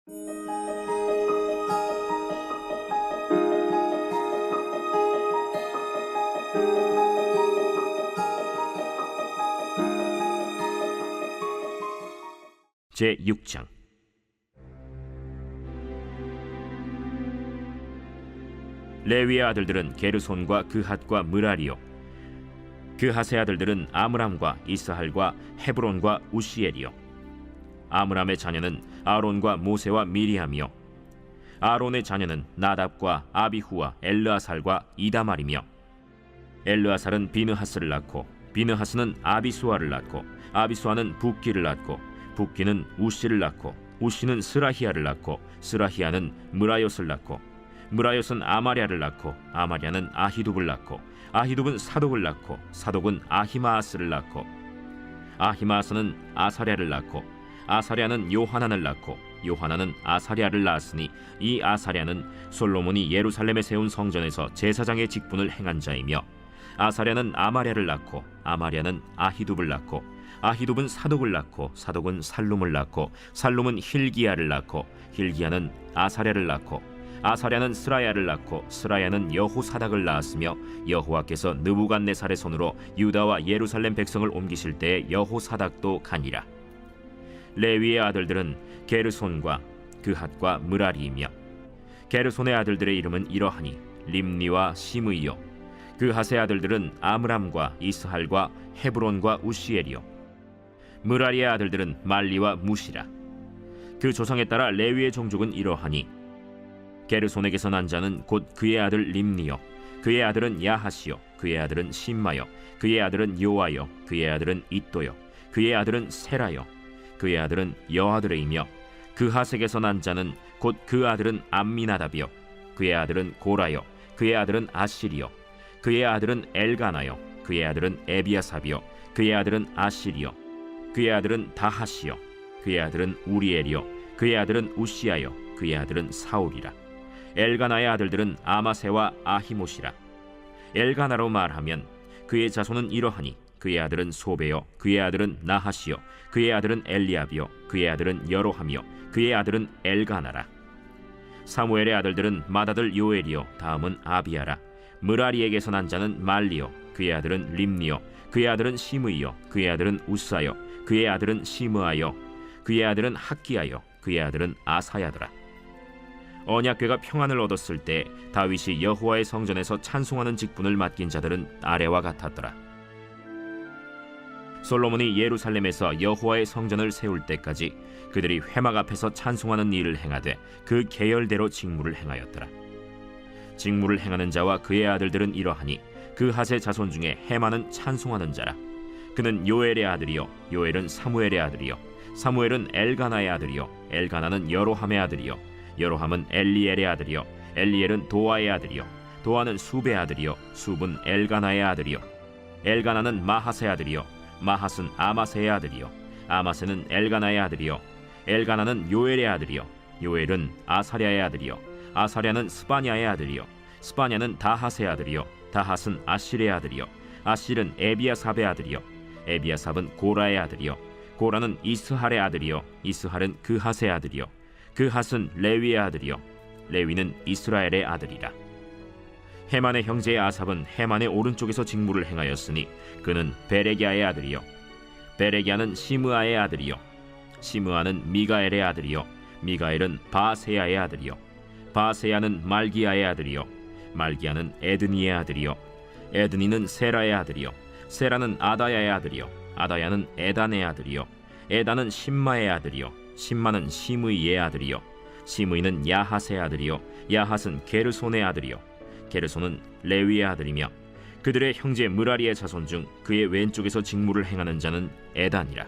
제6장. 레위의 아들들은 게르손과 그핫과 므라리요, 그핫의 아들들은 아므람과 이스할과 헤브론과 우시엘이요. 아므람의 자녀는 아론과 모세와 미리암이요, 아론의 자녀는 나답과 아비후와 엘르아살과 이다말이며, 엘르아살은 비느하스를 낳고 비느하스는 아비수아를 낳고 아비수아는 붓기를 낳고 붓기는 우시를 낳고 우시는 스라히야를 낳고 스라히야는 므라옅을 낳고 므라옅은 아마랴를 낳고 아마랴는 아히둡을 낳고 아히둡은 사독을 낳고 사독은 아히마아스를 낳고 아히마아스는 아사랴를 낳고 아사랴는 요하난을 낳고 요하난은 아사랴를 낳았으니 이 아사랴는 솔로몬이 예루살렘에 세운 성전에서 제사장의 직분을 행한 자이며 아사랴는 아마랴를 낳고 아마랴는 아히둡을 낳고 아히둡은 사독을 낳고 사독은 살룸을 낳고 살룸은 힐기야를 낳고 힐기야는 아사랴를 낳고 아사랴는 스라야를 낳고 스라야는 여호사닥을 낳았으며 여호와께서 느부갓네살의 손으로 유다와 예루살렘 백성을 옮기실 때에 여호사닥도 가니라. 레위의 아들들은 게르손과 그핫과 므라리이며 게르손의 아들들의 이름은 이러하니 림니와 시므이요, 그핫의 아들들은 아므람과 이스할과 헤브론과 우시엘이요, 므라리의 아들들은 말리와 무시라. 그 조상에 따라 레위의 종족은 이러하니 게르손에게서 난 자는 곧 그의 아들 림니요, 그의 아들은 야하시요, 그의 아들은 심마요, 그의 아들은 요아요, 그의 아들은 잇도요, 그의 아들은 세라요, 그의 아들은 여아드레이며 그핫에게서 난 자는 곧 그 아들은 암미나답이요, 그의 아들은 고라요, 그의 아들은 아시리요, 그의 아들은 엘가나요, 그의 아들은 에비아삽이요, 그의 아들은 아시리요, 그의 아들은 다하시요, 그의 아들은 우리엘이요, 그의 아들은 우시아요, 그의 아들은 사울이라. 엘가나의 아들들은 아마세와 아히못이라. 엘가나로 말하면 그의 자손은 이러하니 그의 아들은 소베요, 그의 아들은 나하시요, 그의 아들은 엘리압이요, 그의 아들은 여로함이요, 그의 아들은 엘가나라. 사무엘의 아들들은 맏아들 요엘이요, 다음은 아비아라. 므라리에게서 난 자는 말리요, 그의 아들은 림니요, 그의 아들은 시므이요, 그의 아들은 우사요, 그의 아들은 시므아요, 그의 아들은 학기야요, 그의 아들은 아사야더라. 언약궤가 평안을 얻었을 때 다윗이 여호와의 성전에서 찬송하는 직분을 맡긴 자들은 아래와 같았더라. 솔로몬이 예루살렘에서 여호와의 성전을 세울 때까지 그들이 회막 앞에서 찬송하는 일을 행하되 그 계열대로 직무를 행하였더라. 직무를 행하는 자와 그의 아들들은 이러하니 그핫의 자손 중에 헤만은 찬송하는 자라. 그는 요엘의 아들이요, 요엘은 사무엘의 아들이요, 사무엘은 엘가나의 아들이요, 엘가나는 여로함의 아들이요, 여로함은 엘리엘의 아들이요, 엘리엘은 도아의 아들이요, 도아는 숲의 아들이요, 숲은 엘가나의 아들이요, 엘가나는 마하스의 아들이요, 마하스는 아마세의 아들이요, 아마세는 엘가나의 아들이요, 엘가나는 요엘의 아들이요, 요엘은 아사랴의 아들이요, 아사랴는 스바냐의 아들이요, 스바냐는 다핫의 아들이요, 다핫은 아실의 아들이요, 아실은 에비아삽의 아들이요, 에비아삽은 고라의 아들이요, 고라는 이스할의 아들이요, 이스할은 그핫의 아들이요, 그핫은 레위의 아들이요, 레위는 이스라엘의 아들이라. 헤만의 형제 아삽은 헤만의 오른쪽에서 직무를 행하였으니 그는 베레기야의 아들이요, 베레기야는 시므아의 아들이요, 시므아는 미가엘의 아들이요, 미가엘은 바세야의 아들이요, 바세야는 말기야의 아들이요, 말기야는 에드니의 아들이요, 에드니는 세라의 아들이요, 세라는 아다야의 아들이요, 아다야는 에단의 아들이요, 에단은 심마의 아들이요, 심마는 시므이의 아들이요, 시므이는 야핫의 아들이요, 야핫은 게르손의 아들이요, 게르손은 레위의 아들이며 그들의 형제 므라리의 자손 중 그의 왼쪽에서 직무를 행하는 자는 에단이라.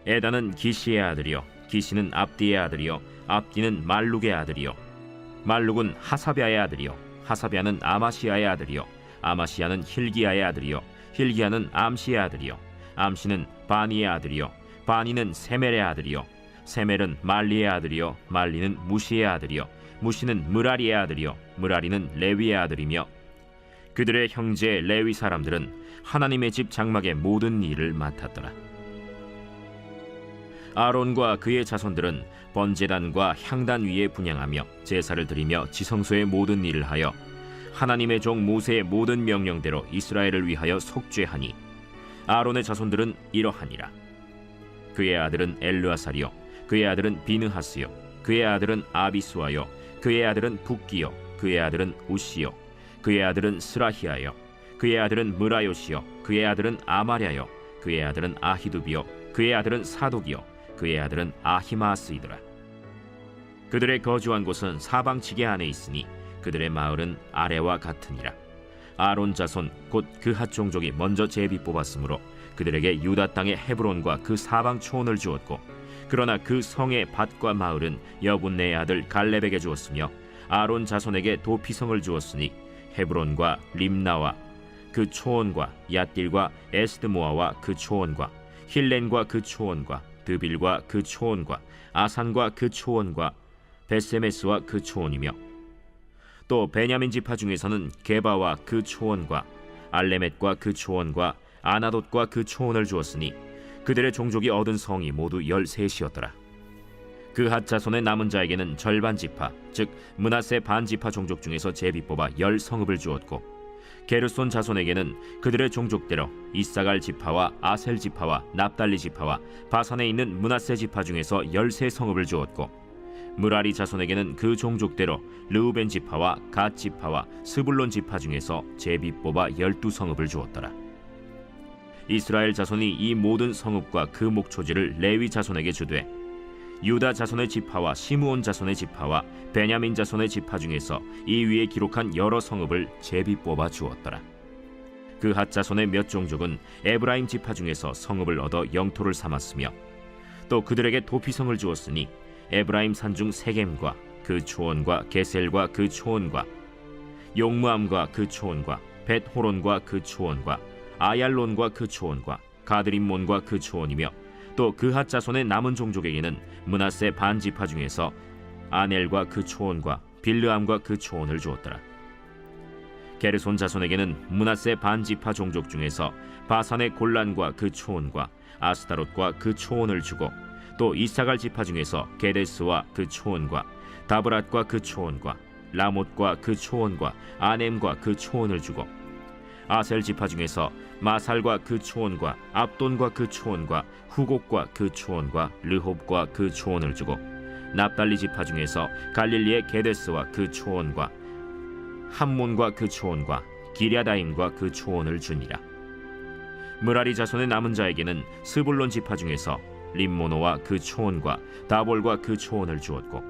에단은 기시의 아들이요, 기시는 압디의 아들이요, 압디는 말룩의 아들이요, 말룩은 하사비아의 아들이요, 하사비아는 아마시아의 아들이요, 아마시아는 힐기야의 아들이요, 힐기야는 암시의 아들이요, 암시는 바니의 아들이요, 바니는 세멜의 아들이요, 세멜은 말리의 아들이요, 말리는 무시의 아들이요, 무시는 므라리의 아들이요, 므라리는 레위의 아들이며 그들의 형제 레위 사람들은 하나님의 집 장막의 모든 일을 맡았더라. 아론과 그의 자손들은 번제단과 향단 위에 분향하며 제사를 드리며 지성소의 모든 일을 하여 하나님의 종 모세의 모든 명령대로 이스라엘을 위하여 속죄하니 아론의 자손들은 이러하니라. 그의 아들은 엘르아살이요 그의 아들은 비느하스요 그의 아들은 아비수아요 그의 아들은 붓기요 그의 아들은 우시요 그의 아들은 스라히아요 그의 아들은 무라요시요 그의 아들은 아마랴요 그의 아들은 아히두비요 그의 아들은 사독이요 그의 아들은 아히마스이더라. 그들의 거주한 곳은 사방 지게 안에 있으니 그들의 마을은 아래와 같으니라. 아론 자손 곧 그핫 종족이 먼저 제비 뽑았으므로 그들에게 유다 땅의 헤브론과 그 사방 초원을 주었고, 그러나 그 성의 밭과 마을은 여분네의 아들 갈렙에게 주었으며 아론 자손에게 도피성을 주었으니 헤브론과 림나와 그 초원과 얏딜과 에스드모아와 그 초원과 힐렌과 그 초원과 드빌과 그 초원과 아산과 그 초원과 베세메스와 그 초원이며, 또 베냐민 지파 중에서는 게바와 그 초원과 알레멧과 그 초원과 아나돗과 그 초원을 주었으니 그들의 종족이 얻은 성이 모두 13이었더라. 그핫 자손의 남은 자에게는 절반 지파, 즉 므낫세 반 지파 종족 중에서 제비 뽑아 10성읍을 주었고, 게르손 자손에게는 그들의 종족대로 이사갈 지파와 아셀 지파와 납달리 지파와 바산에 있는 므낫세 지파 중에서 13성읍을 주었고, 무라리 자손에게는 그 종족대로 르우벤 지파와 갓 지파와 스불론 지파 중에서 제비 뽑아 12성읍을 주었더라. 이스라엘 자손이 이 모든 성읍과 그 목초지를 레위 자손에게 주되, 유다 자손의 지파와 시므온 자손의 지파와 베냐민 자손의 지파 중에서 이 위에 기록한 여러 성읍을 제비 뽑아 주었더라. 그핫 자손의 몇 종족은 에브라임 지파 중에서 성읍을 얻어 영토를 삼았으며, 또 그들에게 도피성을 주었으니 에브라임 산중 세겜과 그 초원과 게셀과 그 초원과 용무암과 그 초원과 벳호론과 그 초원과 아얄론과 그 초원과 가드림몬과 그 초원이며, 또 그핫 자손의 남은 종족에게는 므낫세 반 지파 중에서 아넬과 그 초원과 빌르암과 그 초원을 주었더라. 게르손 자손에게는 므낫세 반 지파 종족 중에서 바산의 골란과 그 초원과 아스타롯과 그 초원을 주고, 또 이사갈 지파 중에서 게데스와 그 초원과 다브랏과 그 초원과 라못과 그 초원과 아넴과 그 초원을 주고, 아셀 지파 중에서 마살과 그 초원과 압돈과 그 초원과 후곡과 그 초원과 르홉과 그 초원을 주고, 납달리 지파 중에서 갈릴리의 게데스와 그 초원과 함몬과 그 초원과 기랴다임과 그 초원을 주니라. 무라리 자손의 남은 자에게는 스불론 지파 중에서 림모노와 그 초원과 다볼과 그 초원을 주었고,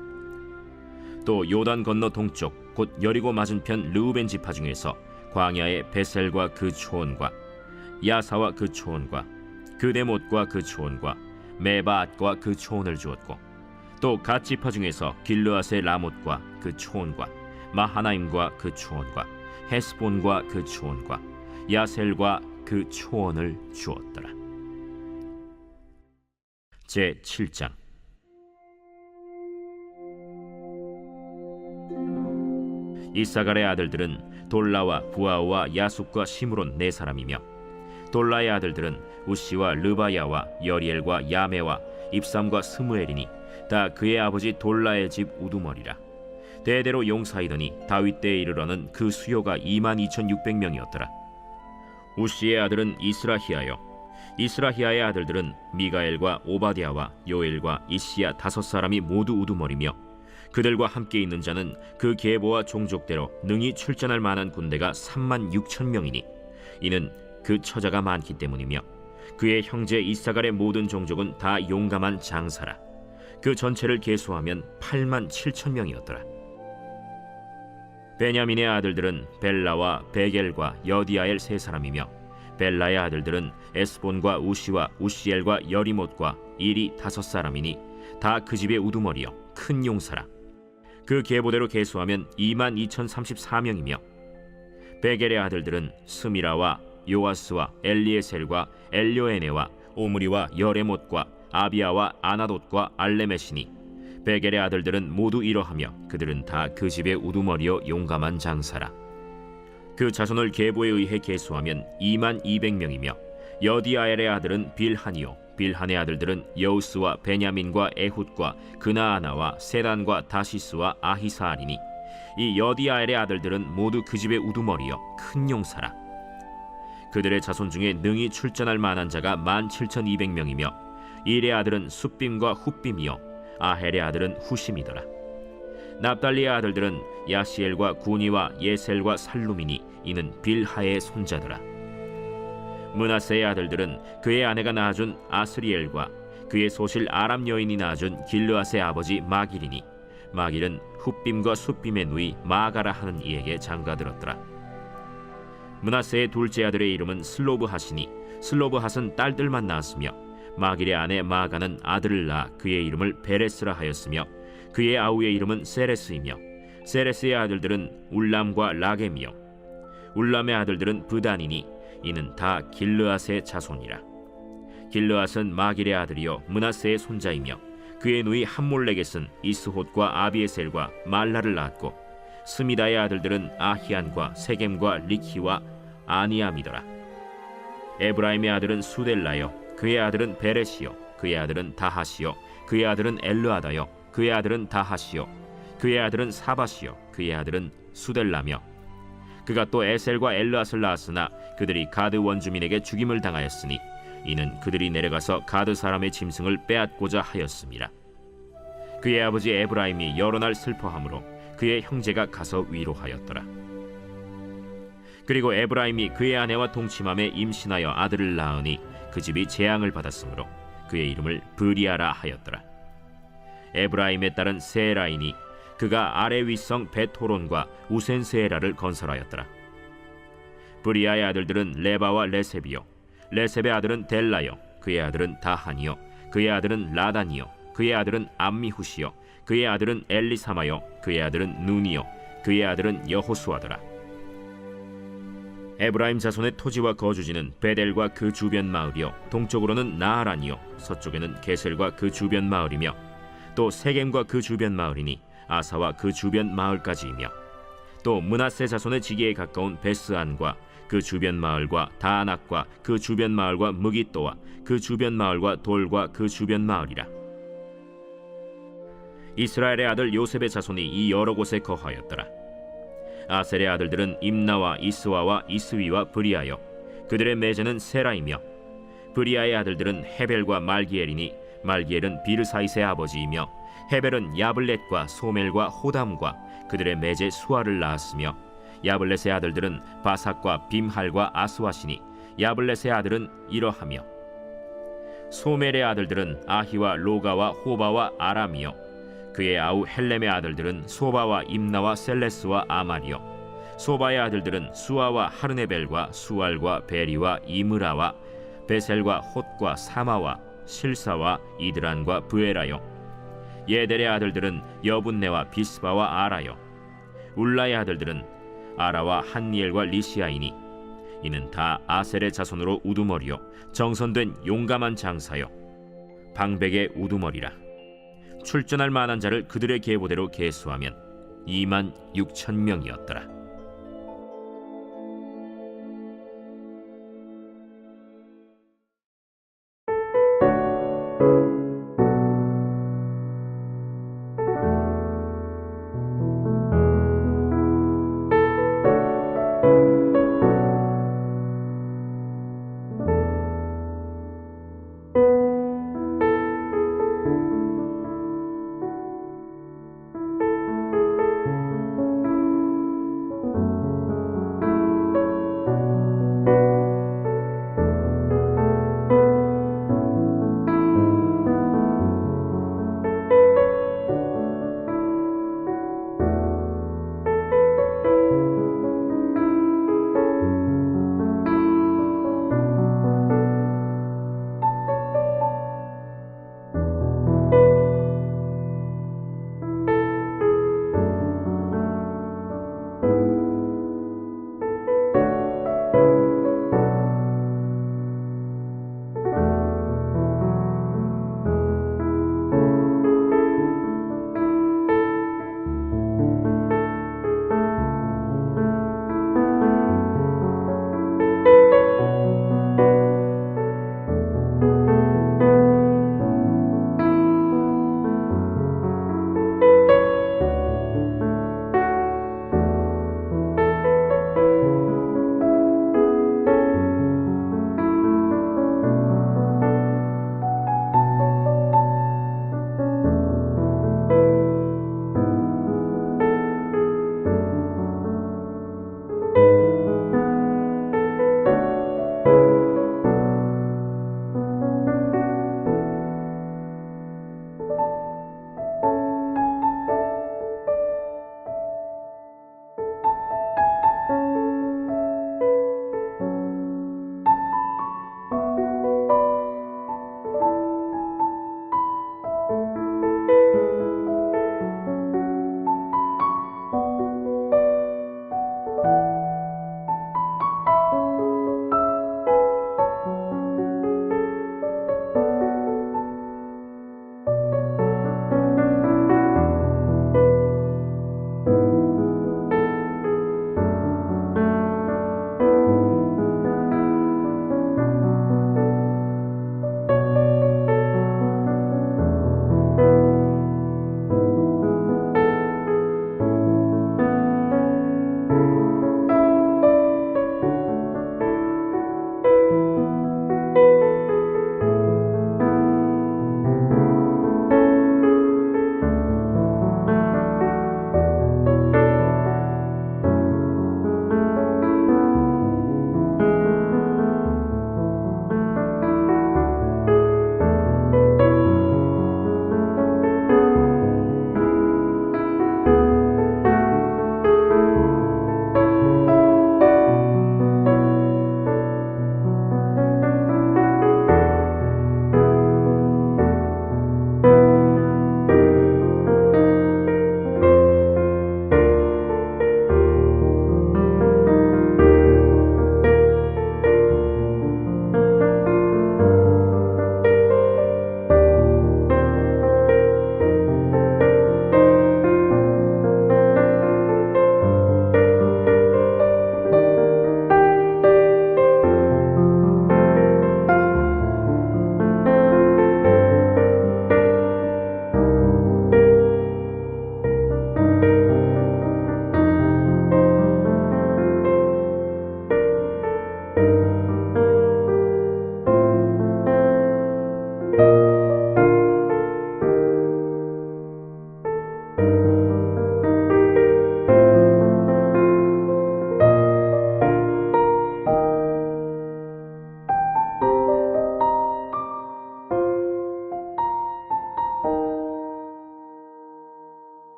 또 요단 건너 동쪽 곧 여리고 맞은편 르우벤 지파 중에서 광야의 베셀과 그 초원과 야사와 그 초원과 그데못과 그 초원과 메바앗과 그 초원을 주었고, 또 갓 지파 중에서 길르앗의 라못과 그 초원과 마하나임과 그 초원과 헤스본과 그 초원과 야셀과 그 초원을 주었더라. 제7장. 이사갈의 아들들은 돌라와 부아와 야숫과 시므론 4사람이며, 돌라의 아들들은 우시와 르바야와 여리엘과 야메와 입삼과 스무엘이니 다 그의 아버지 돌라의 집 우두머리라. 대대로 용사이더니 다윗 때에 이르러는 그 수요가 22,600명이었더라. 우시의 아들은 이스라히야요, 이스라히야의 아들들은 미가엘과 오바댜와 요엘과 이시야 5사람이 모두 우두머리며, 그들과 함께 있는 자는 그 계보와 종족대로 능히 출전할 만한 군대가 36,000명이니 이는 그 처자가 많기 때문이며, 그의 형제 이사갈의 모든 종족은 다 용감한 장사라. 그 전체를 계수하면 87,000명이었더라. 베냐민의 아들들은 벨라와 베겔과 여디아엘 3사람이며, 벨라의 아들들은 에스본과 우시와 우시엘과 여리못과 일이 5사람이니 다 그 집의 우두머리요 큰 용사라. 그 계보대로 계수하면 22,034명이며, 베겔의 아들들은 스미라와 요아스와 엘리에셀과 엘료에네와 오므리와 여레못과 아비아와 아나돗과 알레메시니, 베겔의 아들들은 모두 이러하며 그들은 다 그 집의 우두머리요 용감한 장사라. 그 자손을 계보에 의해 계수하면 22,000명이며, 여디아엘의 아들은 빌하니요 빌한의 아들들은 여우스와 베냐민과 에훗과 그나아나와 세단과 다시스와 아히사알이니 이 여디아엘의 아들들은 모두 그 집의 우두머리여 큰 용사라. 그들의 자손 중에 능히 출전할 만한 자가 17,200명이며 일의 아들은 숫빔과 훗빔이요 아헬의 아들은 후심이더라. 납달리의 아들들은 야시엘과 구니와 예셀과 살루미니 이는 빌하의 손자더라. 므낫세의 아들들은 그의 아내가 낳아준 아스리엘과 그의 소실 아람 여인이 낳아준 길르앗의 아버지 마길이니 마길은 훗빔과 숫빔의 누이 마가라 하는 이에게 장가들었더라. 므낫세의 둘째 아들의 이름은 슬로브핫이니 슬로브핫은 딸들만 낳았으며 마길의 아내 마가는 아들을 낳아 그의 이름을 베레스라 하였으며 그의 아우의 이름은 세레스이며 세레스의 아들들은 울람과 라겜이요 울람의 아들들은 브단이니 이는 다 길르앗의 자손이라. 길르앗은 마길의 아들이요 므낫세의 손자이며 그의 누이 함몰렉겟은 이스톳과 아비에셀과 말라를 낳았고 스미다의 아들들은 아히안과 세겜과 리키와 아니암이더라. 에브라임의 아들은 수델라요 그의 아들은 베레시요 그의 아들은 다하시요 그의 아들은 엘르아다요 그의 아들은 다하시요 그의 아들은 사바시요 그의 아들은 수델라며 그가 또 에셀과 엘르앗을 낳았으나 그들이 가드 원주민에게 죽임을 당하였으니 이는 그들이 내려가서 가드 사람의 짐승을 빼앗고자 하였음이라. 그의 아버지 에브라임이 여러 날 슬퍼하므로 그의 형제가 가서 위로하였더라. 그리고 에브라임이 그의 아내와 동침함에 임신하여 아들을 낳으니 그 집이 재앙을 받았으므로 그의 이름을 브리아라 하였더라. 에브라임의 딸은 세라이니 그가 아래 윗성 벳호론과 우센세에라를 건설하였더라. 브리아의 아들들은 레바와 레셉이요 레셉의 아들은 델라요 그의 아들은 다한이요 그의 아들은 라단이요 그의 아들은 암미후시요 그의 아들은 엘리사마요 그의 아들은 눈이요 그의 아들은 여호수아더라. 에브라임 자손의 토지와 거주지는 베델과 그 주변 마을이요 동쪽으로는 나하란이요 서쪽에는 게셀과 그 주변 마을이며 또 세겜과 그 주변 마을이니 아사와 그 주변 마을까지이며 또 므낫세 자손의 지기에 가까운 베스안과 그 주변 마을과 다안악과 그 주변 마을과 무깃도와 그 주변 마을과 돌과 그 주변 마을이라. 이스라엘의 아들 요셉의 자손이 이 여러 곳에 거하였더라. 아셀의 아들들은 임나와 이스와와 이스위와 브리아요 그들의 매제는 세라이며 브리아의 아들들은 헤벨과 말기엘이니 말기엘은 비르사이스의 아버지이며 헤벨은 야블렛과 소멜과 호담과 그들의 매제 수아를 낳았으며 야블렛의 아들들은 바삭과 빔할과 아스와시니 야블렛의 아들은 이러하며 소멜의 아들들은 아히와 로가와 호바와 아람이요 그의 아우 헬렘의 아들들은 소바와 임나와 셀레스와 아말이요 소바의 아들들은 수아와 하르네벨과 수알과 베리와 이므라와 베셀과 톳과 사마와 실사와 이드란과 브에라요 예델의 아들들은 여분네와 비스바와 아라요 울라의 아들들은 아라와 한니엘과 리시아이니 이는 다 아셀의 자손으로 우두머리요 정선된 용감한 장사요 방백의 우두머리라. 출전할 만한 자를 그들의 계보대로 계수하면 26,000명이었더라.